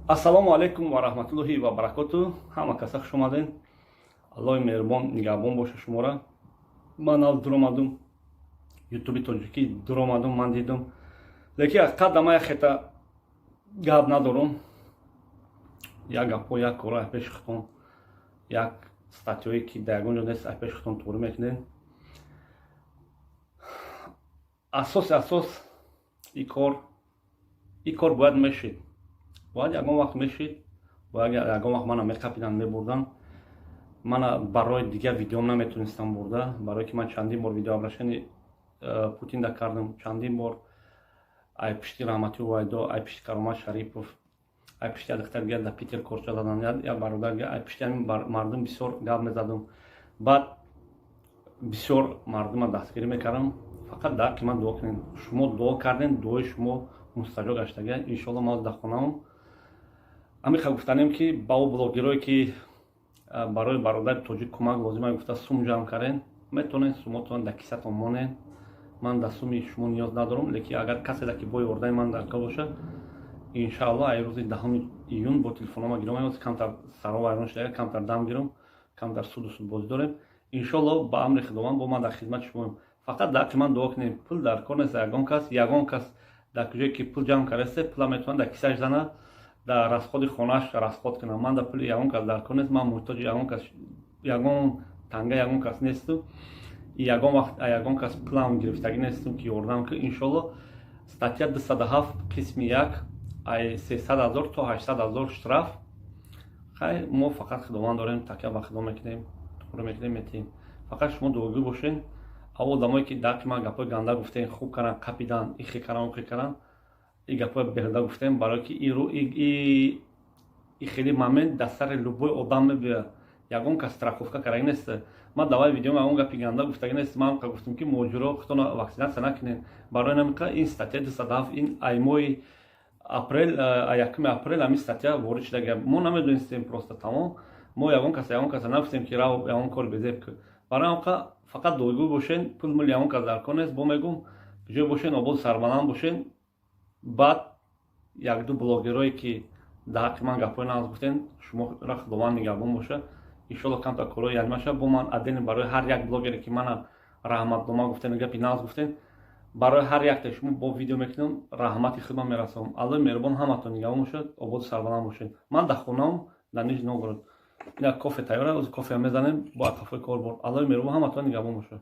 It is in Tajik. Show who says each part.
Speaker 1: Ассалому алайкум ва раҳматуллоҳи ва баракатуҳ. Ҳама каса хуш омадед. Аллоҳи меҳрубон нигаҳбон боша шуморо. Ман аз дур омадум, ютуби тоҷикӣ дур омадум, ман дидум. Лекин қадам як хета гап надорум. Як гапҳо, як кора аз пеши худтон, як статьёе ки дар ягон ҷо нест аз пеши худтон торӣ мекунед. Асос ин кор бояд мешид. Бояд ягон вақт мешид, бояд ягон вақт мана меқапидан, мебурдан. Мана барои дигар видеом наметонистам бурда, барое ки ман чандин бор видеообращение Путинда кардам, чандин бор ай пишти Раҳматӣ Увайдо, ай пишти Каромат Шарипов, ай пишти адихтар гияр дар Питер корча задан, як бародар гияр, ай пишти ҳамин мардум бисёр гап мезадам. Баъд бисёр мардума дастгирӣ мекардам. Фақат дар ки ман дуо кунед, шумо дуо кардем, дуои шумо мустаҷоб гаштага. Иншоалло ман дар хонам амиқа гуфтанем ки ба у блогерое ки барои бародари тоҷик кӯмак лозима гуфта сум ҷамъ кардем, метавонед сумотон дар кисатон монед. Ман дар суми шумо ниёз надорам, лекин агар касе ки бои ордаи ман дар кор боша, иншаалло ай рӯзи 10 июн бо телефонома гиром, камтар саро вайрон шуда, камтар дам гирам, камтар суду судбозӣ дорем. Иншоалло ба амри худованд бо ман дар хизмати шумоем. Фақат дар ки ман дуо кунем, пул дар кор нест. Ягон кас дар куҷое ки пул ҷамъ кардасе, пула метавонад дар кисааш зана, дар расходи хонааш расход кунам. Ман дар пули ягон кас дар кор нест, ман муҳтоҷи ягон танга ягон кас нестам. Ягон вақт ягон кас пулам гирифтагӣ нестам ки ёрдам ки иншоалло статья 207 қисми 1 ай 300 000 то 800 000 штраф. Хай мо фақат худованд дорем, такя ба худо мекунем, туқро мекунем, метем. Фақат шумо дуогӯ бошед. Аввал одамое ки дар ки ман гапҳои ганда гуфтем, хуб кардан, қапидан, ихи кардан, ухи кардан, ин гапҳои беҳуда гуфтем, барое ки ин хеле момент дар сари любой одам мебиёяд. Ягон кас страховка кардаги нест. Ман давай видеом ягон гапи ганда гуфтаги нест. Ман гуфтам ки моҷиро худтон ваксинатсия накунед. Барои намика ин статья 207 ин ай моҳи апрел, 1 апрел ҳамин статья ворид шуда. Мо намедонистем просто тамом. Мо ягон кас нагуфтем ки рав ягон кор безеб ки. Барои намика фақат дуогӯ бошед, пул мул ягон кас дар кор нест. Бо мегум ҷой бошед, обод сарбаланд бошед. Баъд як-ду блогерое ки дар ҳаққи ман гапҳои нағз гуфтен, шуморо худованд нигаҳбон боша. Иншоалло камтар корҳои янимаша бо ман адени барои ҳар як блогере ки мана раҳматнома гуфтен, гапи нағз гуфтен, барои ҳар якте шумо бо видео мекунам, раҳмати худам мерасонам. Аллоҳи меҳрубон ҳаматон нигаҳбон бошад, ободу сарбаланд бошед. Ман дар хонаам дар Нижний Новгород. Ин кофе тайёра, оз кофеам мезанем, бо атрофҳои кор бор. Аллоҳи меҳрубон ҳаматон нигаҳбон бошад.